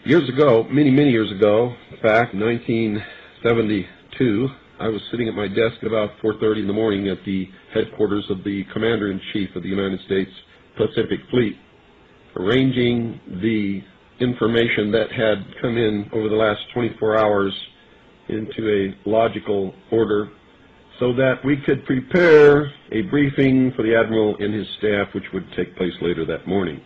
Years ago, many years ago, in fact, 1972, I was sitting at my desk at about 4:30 in the morning at the headquarters of the Commander-in-Chief of the United States Pacific Fleet, arranging the information that had come in over the last 24 hours into a logical order so that we could prepare a briefing for the Admiral and his staff, which would take place later that morning.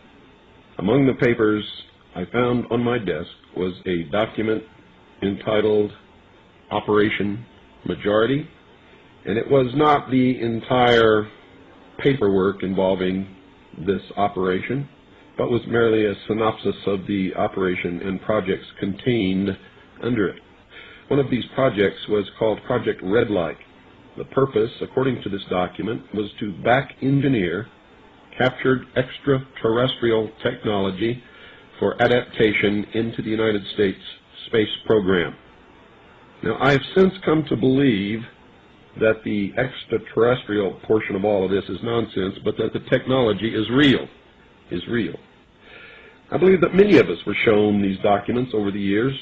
Among the papers I found on my desk was a document entitled Operation Majority, and it was not the entire paperwork involving this operation, but was merely a synopsis of the operation and projects contained under it. One of these projects was called Project Red Light. The purpose, according to this document, was to back-engineer captured extraterrestrial technology for adaptation into the United States space program. Now, I have since come to believe that the extraterrestrial portion of all of this is nonsense, but that the technology is real. I believe that many of us were shown these documents over the years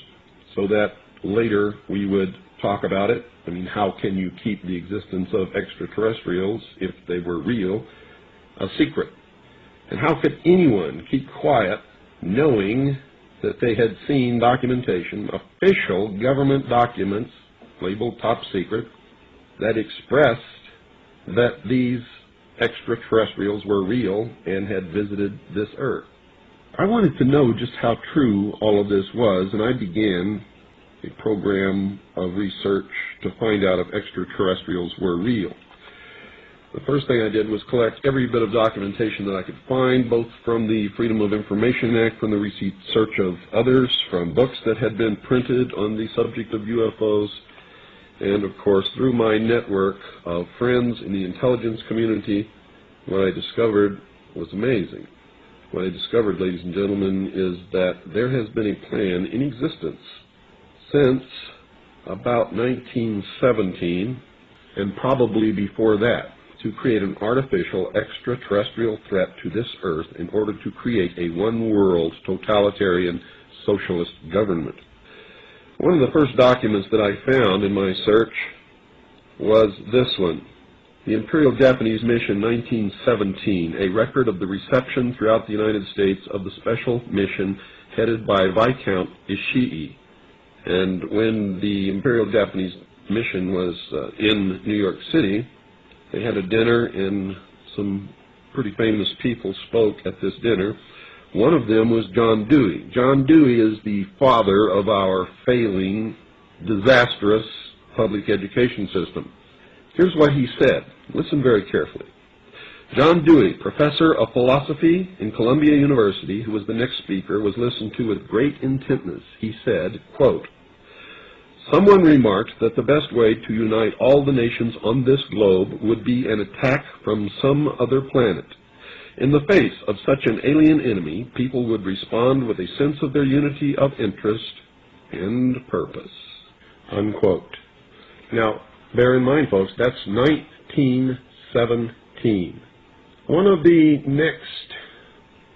so that later we would talk about it. I mean, how can you keep the existence of extraterrestrials, if they were real, a secret? And how could anyone keep quiet knowing that they had seen documentation, official government documents labeled top secret, that expressed that these extraterrestrials were real and had visited this Earth? I wanted to know just how true all of this was, and I began a program of research to find out if extraterrestrials were real. The first thing I did was collect every bit of documentation that I could find, both from the Freedom of Information Act, from the research of others, from books that had been printed on the subject of UFOs, and of course through my network of friends in the intelligence community. What I discovered was amazing. What I discovered, ladies and gentlemen, is that there has been a plan in existence since about 1917, and probably before that, to create an artificial extraterrestrial threat to this Earth in order to create a one-world totalitarian socialist government. One of the first documents that I found in my search was this one, the Imperial Japanese Mission 1917, a record of the reception throughout the United States of the special mission headed by Viscount Ishii. And when the Imperial Japanese Mission was in New York City, they had a dinner, and some pretty famous people spoke at this dinner. One of them was John Dewey. John Dewey is the father of our failing, disastrous public education system. Here's what he said. Listen very carefully. John Dewey, professor of philosophy in Columbia University, who was the next speaker, was listened to with great intentness. He said, quote, "Someone remarked that the best way to unite all the nations on this globe would be an attack from some other planet. In the face of such an alien enemy, people would respond with a sense of their unity of interest and purpose." Unquote. Now, bear in mind, folks, that's 1917. One of the next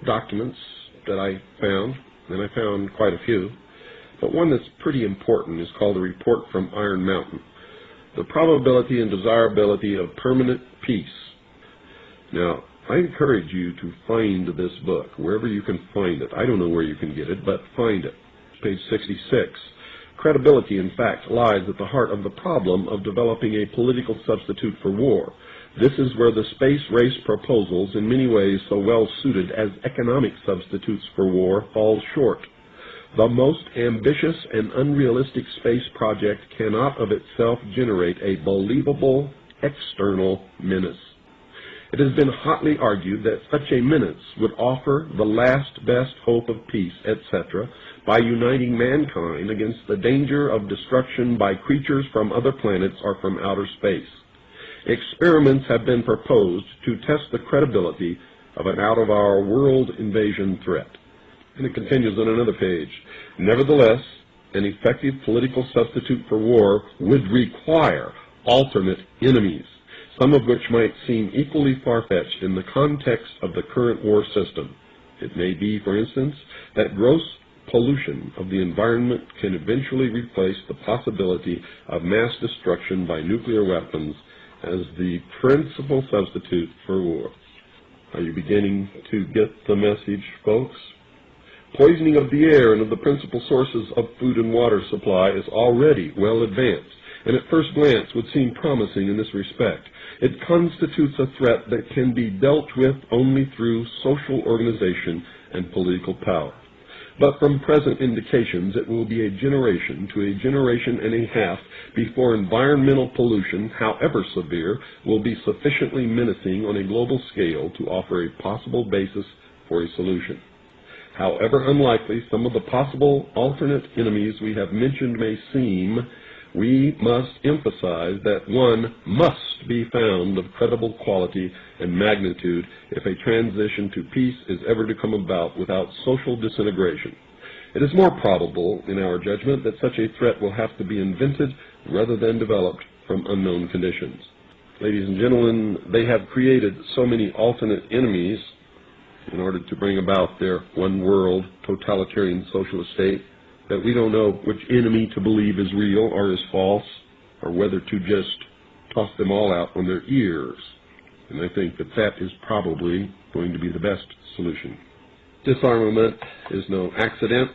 documents that I found, and I found quite a few, but one that's pretty important, is called a Report from Iron Mountain, the probability and desirability of permanent peace. Now, I encourage you to find this book, wherever you can find it. I don't know where you can get it, but find it. Page 66. Credibility, in fact, lies at the heart of the problem of developing a political substitute for war. This is where the space race proposals, in many ways so well suited as economic substitutes for war, fall short. The most ambitious and unrealistic space project cannot of itself generate a believable external menace. It has been hotly argued that such a menace would offer the last best hope of peace, etc., by uniting mankind against the danger of destruction by creatures from other planets or from outer space. Experiments have been proposed to test the credibility of an out-of-our-world invasion threat. And it continues on another page. Nevertheless, an effective political substitute for war would require alternate enemies, some of which might seem equally far-fetched in the context of the current war system. It may be, for instance, that gross pollution of the environment can eventually replace the possibility of mass destruction by nuclear weapons as the principal substitute for war. Are you beginning to get the message, folks? Poisoning of the air and of the principal sources of food and water supply is already well advanced, and at first glance would seem promising in this respect. It constitutes a threat that can be dealt with only through social organization and political power. But from present indications, it will be a generation to a generation and a half before environmental pollution, however severe, will be sufficiently menacing on a global scale to offer a possible basis for a solution. However unlikely some of the possible alternate enemies we have mentioned may seem, we must emphasize that one must be found of credible quality and magnitude if a transition to peace is ever to come about without social disintegration. It is more probable, in our judgment, that such a threat will have to be invented rather than developed from unknown conditions. Ladies and gentlemen, they have created so many alternate enemies in order to bring about their one-world totalitarian socialist state that we don't know which enemy to believe is real or is false, or whether to just toss them all out on their ears. And I think that that is probably going to be the best solution. Disarmament is no accident.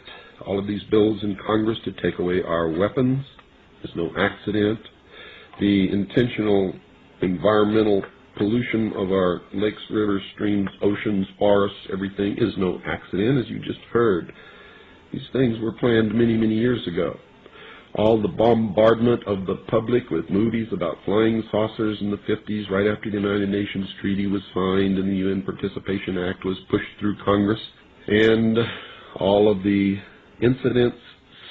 All of these bills in Congress to take away our weapons is no accident. The intentional environmental pollution of our lakes, rivers, streams, oceans, forests, everything is no accident, as you just heard. These things were planned many, many years ago. All the bombardment of the public with movies about flying saucers in the 50s, right after the United Nations Treaty was signed and the UN Participation Act was pushed through Congress, and all of the incidents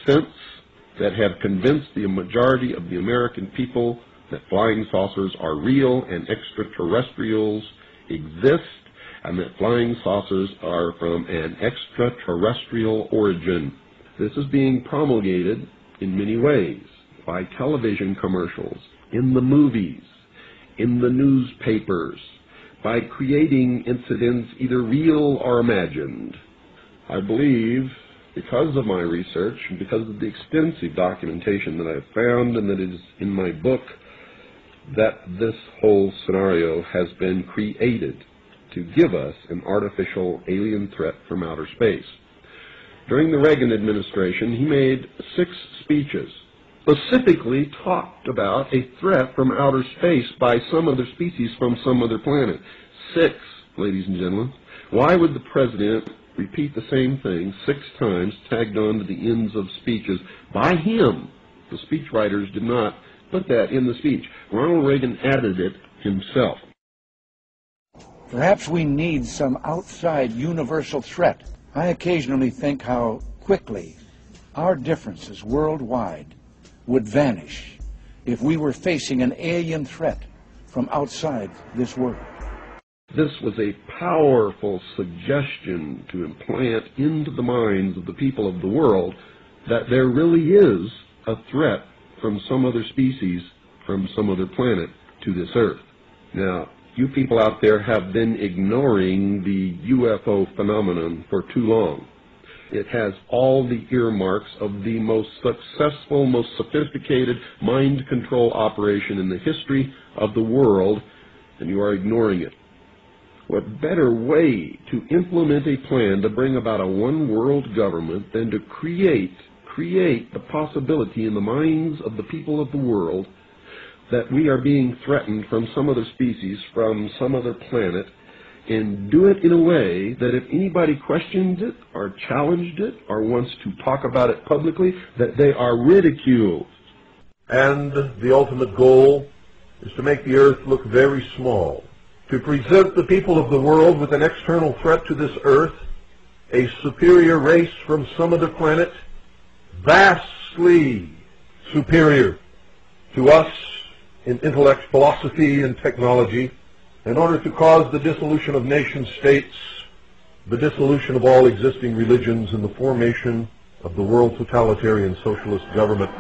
since that have convinced the majority of the American people that flying saucers are real and extraterrestrials exist, and that flying saucers are from an extraterrestrial origin. This is being promulgated in many ways, by television commercials, in the movies, in the newspapers, by creating incidents either real or imagined. I believe, because of my research and because of the extensive documentation that I've found and that is in my book, that this whole scenario has been created to give us an artificial alien threat from outer space. During the Reagan administration, he made 6 speeches, specifically talked about a threat from outer space by some other species from some other planet. 6, ladies and gentlemen. Why would the president repeat the same thing 6 times, tagged on to the ends of speeches by him? The speechwriters did not put that in the speech. Ronald Reagan added it himself. Perhaps we need some outside universal threat. I occasionally think how quickly our differences worldwide would vanish if we were facing an alien threat from outside this world. This was a powerful suggestion to implant into the minds of the people of the world that there really is a threat from some other species, from some other planet to this earth. Now, you people out there have been ignoring the UFO phenomenon for too long. It has all the earmarks of the most successful, most sophisticated mind control operation in the history of the world, and you are ignoring it. What better way to implement a plan to bring about a one-world government than to create the possibility in the minds of the people of the world that we are being threatened from some other species, from some other planet, and do it in a way that if anybody questions it or challenged it or wants to talk about it publicly, that they are ridiculed. And the ultimate goal is to make the earth look very small, to present the people of the world with an external threat to this earth, a superior race from some other planet, vastly superior to us in intellect, philosophy, and technology, in order to cause the dissolution of nation-states, the dissolution of all existing religions, and the formation of the world totalitarian socialist government.